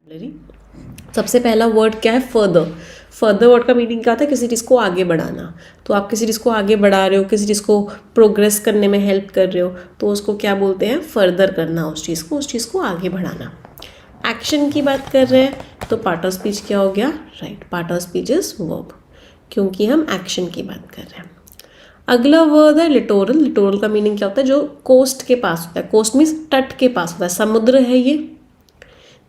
सबसे पहला वर्ड क्या है? फर्दर। फर्दर वर्ड का मीनिंग क्या होता है? किसी चीज़ को आगे बढ़ाना। तो आप किसी चीज़ को आगे बढ़ा रहे हो, किसी चीज़ को प्रोग्रेस करने में हेल्प कर रहे हो, तो उसको क्या बोलते हैं? फर्दर करना, उस चीज़ को आगे बढ़ाना। एक्शन की बात कर रहे हैं तो पार्ट ऑफ स्पीच क्या हो गया? Right, part of speech is verb, क्योंकि हम एक्शन की बात कर रहे हैं। अगला वर्ड है लिटोरल। लिटोरल का मीनिंग क्या होता है? जो कोस्ट के पास होता है। कोस्ट मीन्स तट के पास होता है। समुद्र है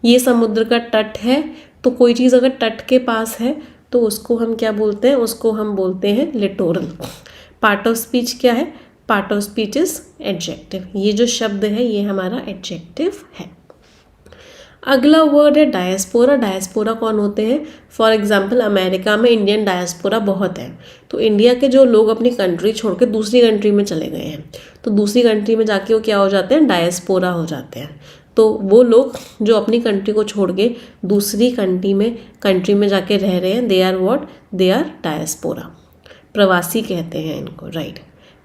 ये समुद्र का तट है। तो कोई चीज़ अगर तट के पास है तो उसको हम क्या बोलते हैं? उसको हम बोलते हैं लिटोरल। पार्ट ऑफ स्पीच क्या है? Part of speech is adjective. ये जो शब्द है ये हमारा एडजेक्टिव है। अगला वर्ड है डायस्पोरा। डायस्पोरा कौन होते हैं? फॉर एग्जाम्पल अमेरिका में इंडियन डायस्पोरा बहुत है। तो इंडिया के जो लोग अपनी कंट्री छोड़ के दूसरी कंट्री में चले गए हैं, तो दूसरी कंट्री में जाके वो क्या हो जाते हैं? डायस्पोरा हो जाते हैं। तो वो लोग जो अपनी कंट्री को छोड़ के दूसरी कंट्री में जाके रह रहे हैं, they are what? They are diaspora. प्रवासी कहते हैं इनको। Right,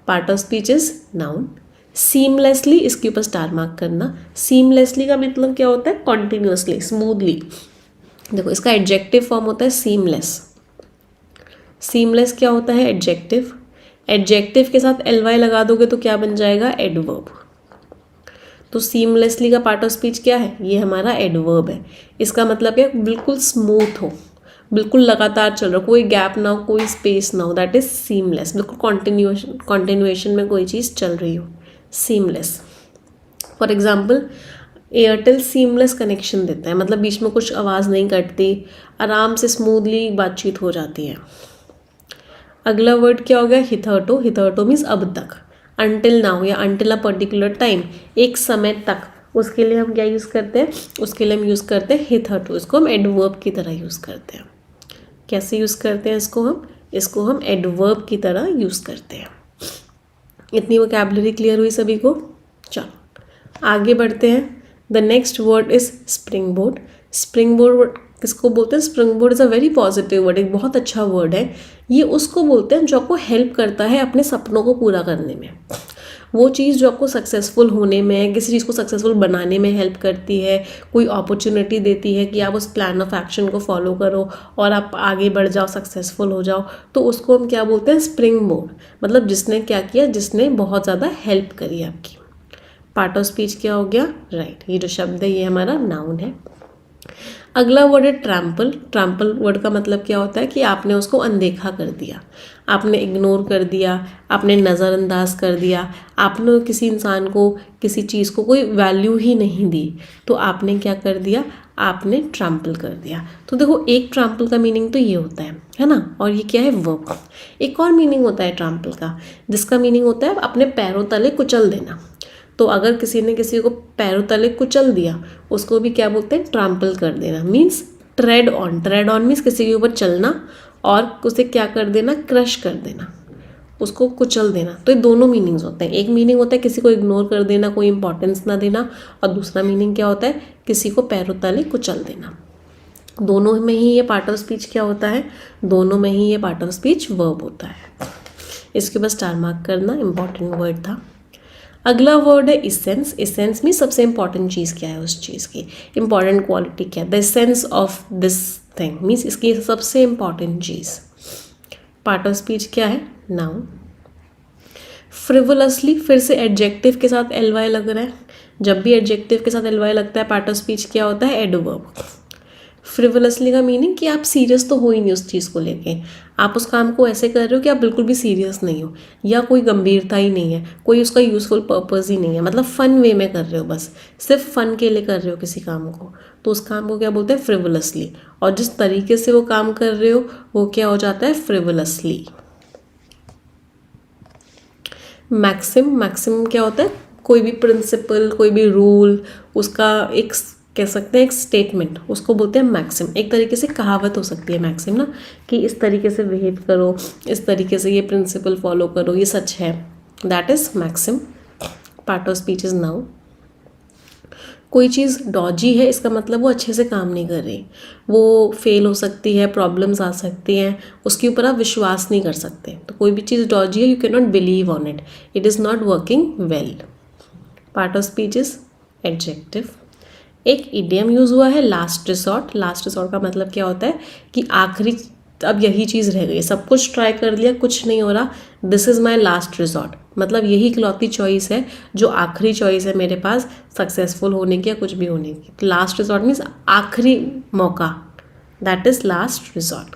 part of speech is noun. Seamlessly, इसके ऊपर स्टार मार्क करना। सीमलेसली का मतलब क्या होता है? Continuously, smoothly. देखो इसका एडजेक्टिव फॉर्म होता है सीमलेस। सीमलेस क्या होता है? एडजेक्टिव। एडजेक्टिव के साथ ly लगा दोगे तो क्या बन जाएगा? एडवर्ब। तो सीमलेसली का पार्ट ऑफ स्पीच क्या है? ये हमारा एडवर्ब है। इसका मतलब क्या? बिल्कुल स्मूथ हो, बिल्कुल लगातार चल रहा हो, कोई गैप ना हो, कोई स्पेस ना हो, दैट इज सीमलेस। बिल्कुल कॉन्टिन्यूएशन में कोई चीज़ चल रही हो, seamless. For example Airtel seamless connection देता है, मतलब बीच में कुछ आवाज़ नहीं कटती, आराम से स्मूथली बातचीत हो जाती है। अगला वर्ड क्या हो गया? हिथर्टो। हिथर्टो मीन्स अब तक, अनटिल नाउ या अनटिल अ पर्टिकुलर टाइम, एक समय तक। उसके लिए हम क्या यूज़ करते हैं? उसके लिए हम यूज़ करते हैं हिथर्टो। इसको हम एडवर्ब की तरह यूज़ करते हैं। कैसे यूज़ करते हैं इसको हम? इसको हम एडवर्ब की तरह यूज़ करते हैं। इतनी वोकैबुलरी क्लियर हुई सभी को? चलो आगे बढ़ते हैं। The next word is spring board. Spring board किसको बोलते हैं? Spring board is a very positive word, एक बहुत अच्छा वर्ड है। ये उसको बोलते हैं जो आपको हेल्प करता है अपने सपनों को पूरा करने में। वो चीज़ जो आपको सक्सेसफुल होने में, किसी चीज़ को सक्सेसफुल बनाने में हेल्प करती है, कोई अपॉर्चुनिटी देती है कि आप उस प्लान ऑफ एक्शन को फॉलो करो और आप आगे बढ़ जाओ, सक्सेसफुल हो जाओ, तो उसको हम क्या बोलते हैं? Spring board. मतलब जिसने क्या किया? जिसने बहुत ज़्यादा हेल्प करी आपकी। पार्ट ऑफ स्पीच क्या हो गया? राइट, ये जो शब्द है ये हमारा नाउन है। अगला वर्ड है ट्रैम्पल। ट्रैम्पल वर्ड का मतलब क्या होता है? कि आपने उसको अनदेखा कर दिया, आपने इग्नोर कर दिया, आपने नज़रअंदाज कर दिया, आपने किसी इंसान को, किसी चीज़ को कोई वैल्यू ही नहीं दी, तो आपने क्या कर दिया? आपने ट्रैम्पल कर दिया। तो देखो एक ट्रैम्पल का मीनिंग तो ये होता है ना, और ये क्या है? वर्ब। एक और मीनिंग होता है ट्रैम्पल का, जिसका मीनिंग होता है अपने पैरों तले कुचल देना। तो अगर किसी ने किसी को पैरों तले कुचल दिया, उसको भी क्या बोलते हैं? ट्रैम्पल कर देना। Means trade on. Trade on means किसी के ऊपर चलना और उसे क्या कर देना? क्रश कर देना, उसको कुचल देना। तो ये दोनों मीनिंग्स होते हैं। एक मीनिंग होता है किसी को इग्नोर कर देना, कोई इंपॉर्टेंस ना देना, और दूसरा मीनिंग क्या होता है? किसी को पैरों तले कुचल देना। दोनों में ही ये पार्ट ऑफ स्पीच क्या होता है? दोनों में ही ये पार्ट ऑफ स्पीच वर्ब होता है। इसके ऊपर स्टार मार्क करना, इंपॉर्टेंट वर्ड था। अगला वर्ड है इसेंस। इसेंस में सबसे इंपॉर्टेंट चीज़ क्या है? उस चीज़ की इंपॉर्टेंट क्वालिटी क्या है? The essence of this thing means इसकी सबसे important cheese. Part of speech क्या है? नाउन। फ्रिवलसली, फिर से एडजेक्टिव के साथ ly लग रहा है। जब भी एडजेक्टिव के साथ ly लगता है पार्ट ऑफ स्पीच क्या होता है? एडवर्ब। फ्रिवलसली का मीनिंग कि आप सीरियस तो हो ही नहीं उस चीज़ को लेके, आप उस काम को ऐसे कर रहे हो कि आप बिल्कुल भी सीरियस नहीं हो, या कोई गंभीरता ही नहीं है, कोई उसका यूज़फुल पर्पस ही नहीं है, मतलब फ़न वे में कर रहे हो, बस सिर्फ फ़न के लिए कर रहे हो किसी काम को, तो उस काम को क्या बोलते हैं? फ्रिवलसली। और जिस तरीके से वो काम कर रहे हो वो क्या हो जाता है? फ्रिवलसली। मैक्सिम। मैक्सिम क्या होता है? कोई भी प्रिंसिपल, कोई भी रूल, उसका एक कह सकते हैं एक स्टेटमेंट, उसको बोलते हैं मैक्सिम। एक तरीके से कहावत हो सकती है मैक्सिम ना, कि इस तरीके से बिहेव करो, इस तरीके से ये प्रिंसिपल फॉलो करो, ये सच है, that is maxim. Part of speech is noun. कोई चीज़ डॉजी है, इसका मतलब वो अच्छे से काम नहीं कर रही, वो फेल हो सकती है, प्रॉब्लम्स आ सकती हैं, उसके ऊपर आप विश्वास नहीं कर सकते। तो कोई भी चीज़ डॉजी है, you can not believe on it, it is not working well. Part of speech is adjective. एक इडियम यूज़ हुआ है लास्ट रिसॉर्ट। लास्ट रिसॉर्ट का मतलब क्या होता है कि आखिरी, अब यही चीज़ रह गई, सब कुछ ट्राई कर लिया, कुछ नहीं हो रहा, this is my last resort, मतलब यही इकलौती चॉइस है जो आखिरी चॉइस है मेरे पास सक्सेसफुल होने की या कुछ भी होने की। लास्ट रिसॉर्ट मीन्स आखिरी मौका, दैट इज़ लास्ट रिसॉर्ट।